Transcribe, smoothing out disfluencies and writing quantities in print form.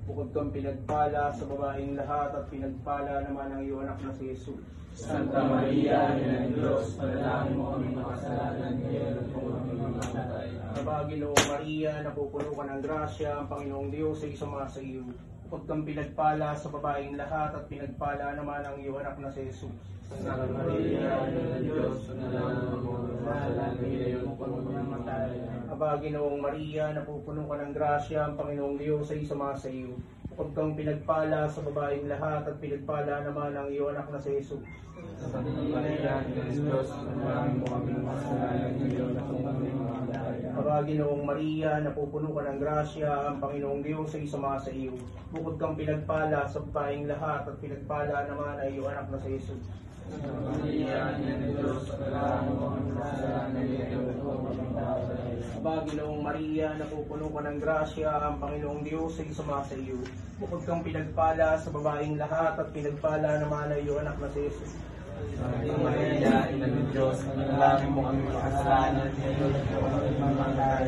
Bukod kang pinagpala sa babaeng lahat at pinagpala naman ang iyong anak na si Jesus. Santa Maria, Ina ng Diyos, panalangin mo kami makasalanan ngayon at kung kami mamatay. Ginong Maria, napupuno ka ng grasya, ang Panginoong Diyos ay sumasa iyo. Bukod kang pinagpala sa babaeng lahat at pinagpala naman ang iyong anak na si Jesus. Santa Maria, Ina ng Diyos, panalangin mo kami makasalanan ngayon at kung kami mamatay. Ginoong Maria, napupuno ka ng grasya, ang Panginoong Diyos ay sumasa iyo. Bukod kang pinagpala sa babaeng lahat at pinagpala naman ang iyong anak na si Jesus. Santa Maria, Ina ng Diyos, panalangin mo kami makasalanan ngayon at kung kami mamatay. Ginoong Maria, napupuno ka ng grasya, ang Panginoong Diyos ay sumasa iyo. Bukod kang pinagpala sa babaeng lahat at pinagpala naman ang iyong anak na si Jesus. Santa Maria, Ina ng Diyos, panalangin mo kami makasalanan ngayon at kung kami mamatay. Ginoong Maria, napupuno ka ng grasya, ang Panginoong Diyos ay sumasa iyo. Bukod kang pinagpala sa babaeng lahat at pinagpala naman ang iyong anak na si Jesus. Santa Maria, Ina ng Diyos, panalangin mo kami makasalanan ngayon at kung kami mamatay.